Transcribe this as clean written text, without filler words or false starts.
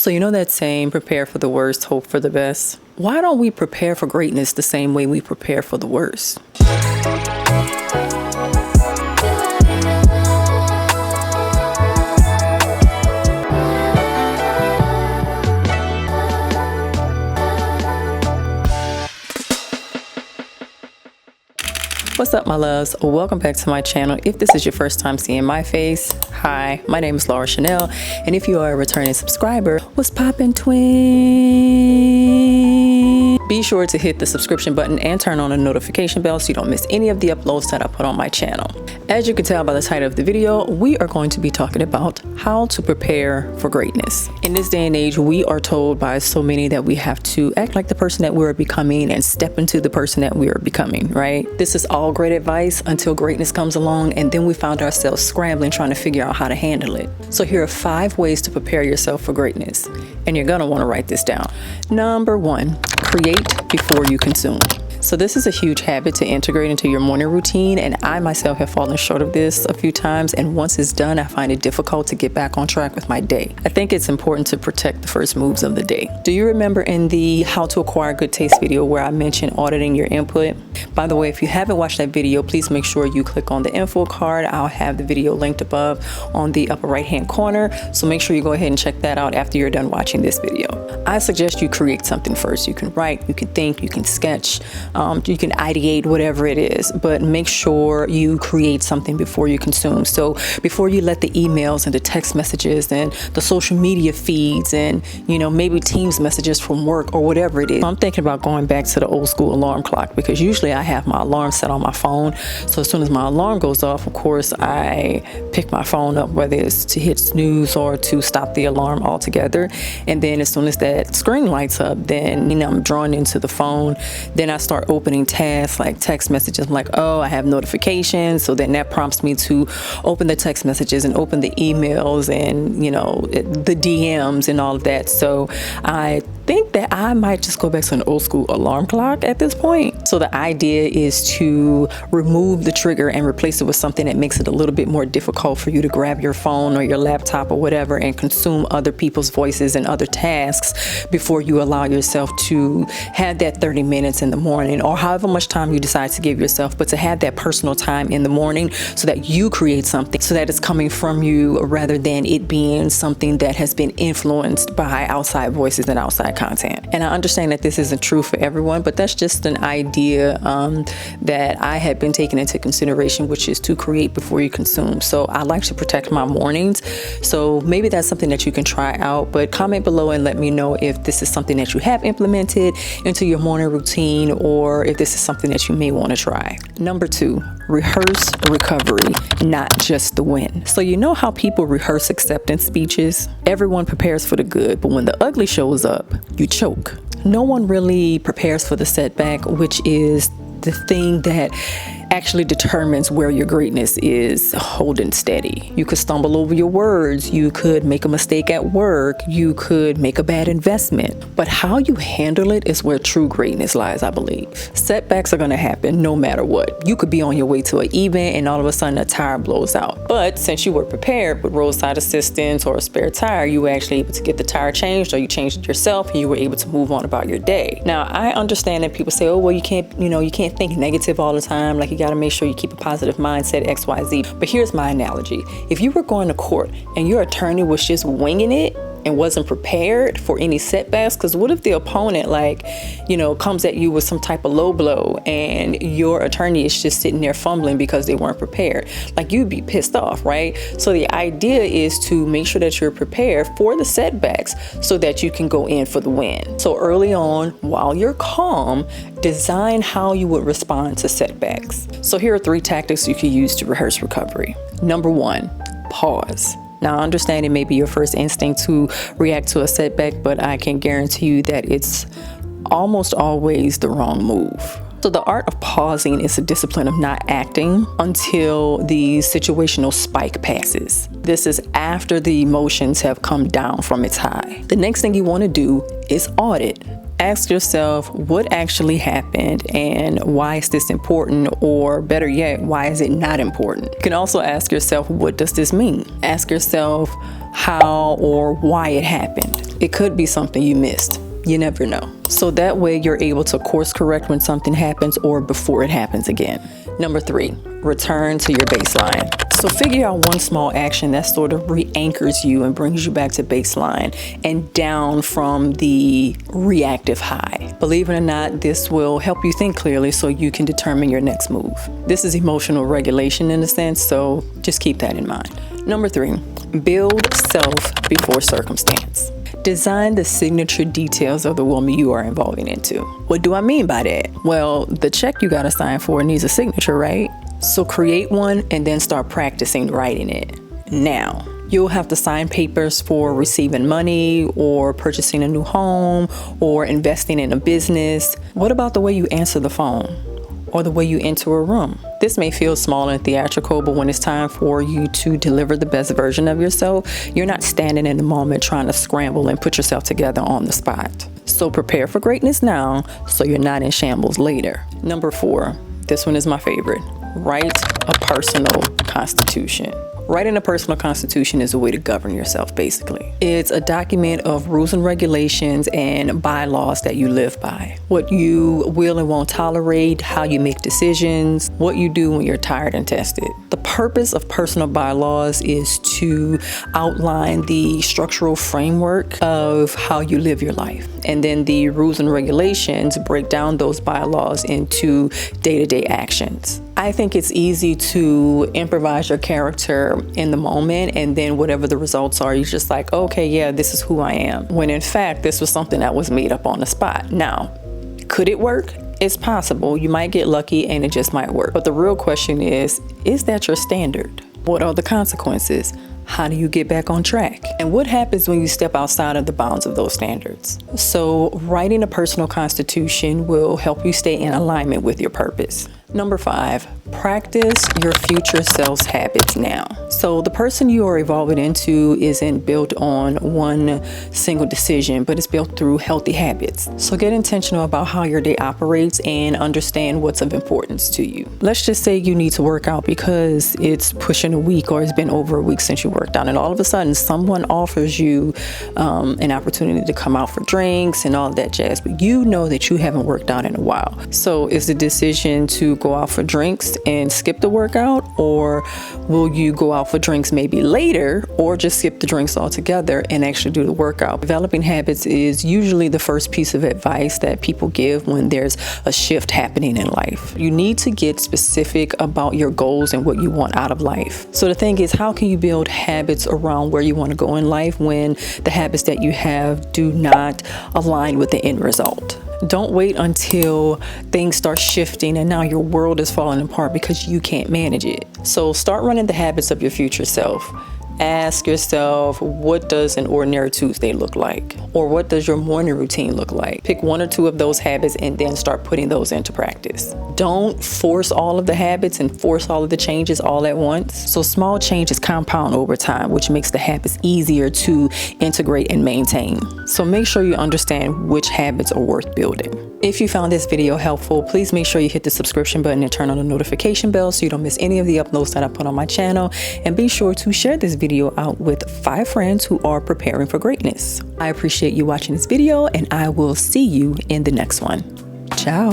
So you know that saying, prepare for the worst, hope for the best? Why don't we prepare for greatness the same way we prepare for the worst? What's up, my loves? Welcome back to my channel. If this is your first time seeing my face, hi, my name is Laura Chanel, and if you are a returning subscriber, what's poppin', twin? Be sure to hit the subscription button and turn on the notification bell so you don't miss any of the uploads that I put on my channel. As you can tell by the title of the video, we are going to be talking about how to prepare for greatness. In this day and age, we are told by so many that we have to act like the person that we're becoming and step into the person that we are becoming, right? This is all great advice until greatness comes along, and then we found ourselves scrambling trying to figure out how to handle it. So here are 5 ways to prepare yourself for greatness, and you're gonna want to write this down. Number 1, create before you consume. So this is a huge habit to integrate into your morning routine, and I myself have fallen short of this a few times, and once it's done, I find it difficult to get back on track with my day. I think it's important to protect the first moves of the day. Do you remember in the How to Acquire Good Taste video where I mentioned auditing your input? By the way, if you haven't watched that video, please make sure you click on the info card. I'll have the video linked above on the upper right hand corner, so make sure you go ahead and check that out after you're done watching this video. I suggest you create something first. You can write, you can think, you can sketch, you can ideate, whatever it is, but make sure you create something before you consume. So before you let the emails and the text messages and the social media feeds and, you know, maybe Teams messages from work or whatever it is. I'm thinking about going back to the old school alarm clock, because usually I have my alarm set on my phone. So as soon as my alarm goes off, of course, I pick my phone up, whether it's to hit snooze or to stop the alarm altogether. And then as soon as that screen lights up, then, you know, I'm drawn into the phone. Then I start opening tasks like text messages. I'm like, oh, I have notifications. So then that prompts me to open the text messages and open the emails and, you know, the DMs and all of that. So I think that I might just go back to an old school alarm clock at this point. So the idea is to remove the trigger and replace it with something that makes it a little bit more difficult for you to grab your phone or your laptop or whatever and consume other people's voices and other tasks before you allow yourself to have that 30 minutes in the morning, or however much time you decide to give yourself, but to have that personal time in the morning so that you create something, so that it's coming from you rather than it being something that has been influenced by outside voices and outside content. And I understand that this isn't true for everyone, but that's just an idea that I had been taking into consideration, which is to create before you consume. So I like to protect my mornings. So maybe that's something that you can try out, but comment below and let me know if this is something that you have implemented into your morning routine, or if this is something that you may want to try. Number 2, rehearse recovery, not just the win. So you know how people rehearse acceptance speeches? Everyone prepares for the good, but when the ugly shows up, you choke. No one really prepares for the setback, which is the thing that actually determines where your greatness is holding steady. You could stumble over your words, you could make a mistake at work, you could make a bad investment, but how you handle it is where true greatness lies, I believe. Setbacks are gonna happen no matter what. You could be on your way to an event and all of a sudden a tire blows out. But since you were prepared with roadside assistance or a spare tire, you were actually able to get the tire changed, or you changed it yourself and you were able to move on about your day. Now, I understand that people say, oh, well, you can't think negative all the time. Like, you got to make sure you keep a positive mindset, XYZ. But here's my analogy. If you were going to court and your attorney was just winging it and wasn't prepared for any setbacks, because what if the opponent, like, you know, comes at you with some type of low blow and your attorney is just sitting there fumbling because they weren't prepared? Like, you'd be pissed off, right? So the idea is to make sure that you're prepared for the setbacks so that you can go in for the win. So early on, while you're calm, design how you would respond to setbacks. So here are 3 tactics you can use to rehearse recovery. Number 1, pause. Now, I understand it may be your first instinct to react to a setback, but I can guarantee you that it's almost always the wrong move. So the art of pausing is a discipline of not acting until the situational spike passes. This is after the emotions have come down from its high. The next thing you want to do is audit. Ask yourself what actually happened and why is this important, or better yet, why is it not important? You can also ask yourself, what does this mean? Ask yourself how or why it happened. It could be something you missed. You never know. So that way you're able to course correct when something happens or before it happens again. Number 3, return to your baseline. So figure out one small action that sort of re-anchors you and brings you back to baseline and down from the reactive high. Believe it or not, this will help you think clearly so you can determine your next move. This is emotional regulation in a sense, so just keep that in mind. Number 3, build self before circumstance. Design the signature details of the woman you are evolving into. What do I mean by that? Well, the check you got to sign for needs a signature, right? So create one and then start practicing writing it. Now, you'll have to sign papers for receiving money or purchasing a new home or investing in a business. What about the way you answer the phone or the way you enter a room? This may feel small and theatrical, but when it's time for you to deliver the best version of yourself, you're not standing in the moment trying to scramble and put yourself together on the spot. So prepare for greatness now so you're not in shambles later. Number 4, this one is my favorite. Write a personal constitution. Writing a personal constitution is a way to govern yourself, basically. It's a document of rules and regulations and bylaws that you live by. What you will and won't tolerate, how you make decisions, what you do when you're tired and tested. The purpose of personal bylaws is to outline the structural framework of how you live your life. And then the rules and regulations break down those bylaws into day-to-day actions. I think it's easy to improvise your character in the moment, and then whatever the results are, you're just like, okay, yeah, this is who I am. When in fact, this was something that was made up on the spot. Now, could it work? It's possible. You might get lucky and it just might work. But the real question is that your standard? What are the consequences? How do you get back on track? And what happens when you step outside of the bounds of those standards? So writing a personal constitution will help you stay in alignment with your purpose. Number 5, practice your future self's habits now. So the person you are evolving into isn't built on one single decision, but it's built through healthy habits. So get intentional about how your day operates and understand what's of importance to you. Let's just say you need to work out because it's pushing a week or it's been over a week since you worked out, and all of a sudden someone offers you an opportunity to come out for drinks and all that jazz, but you know that you haven't worked out in a while. So is the decision to go out for drinks and skip the workout, or will you go out for drinks maybe later, or just skip the drinks altogether and actually do the workout? Developing habits is usually the first piece of advice that people give when there's a shift happening in life. You need to get specific about your goals and what you want out of life. So the thing is, how can you build habits around where you want to go in life when the habits that you have do not align with the end result? Don't wait until things start shifting and now your world is falling apart because you can't manage it. So start running the habits of your future self. Ask yourself, what does an ordinary Tuesday look like? Or what does your morning routine look like? Pick 1 or 2 of those habits and then start putting those into practice. Don't force all of the habits and force all of the changes all at once. So small changes compound over time, which makes the habits easier to integrate and maintain. So make sure you understand which habits are worth building. If you found this video helpful, please make sure you hit the subscription button and turn on the notification bell so you don't miss any of the uploads that I put on my channel. And be sure to share this video out with 5 friends who are preparing for greatness. I appreciate you watching this video, and I will see you in the next one. Ciao.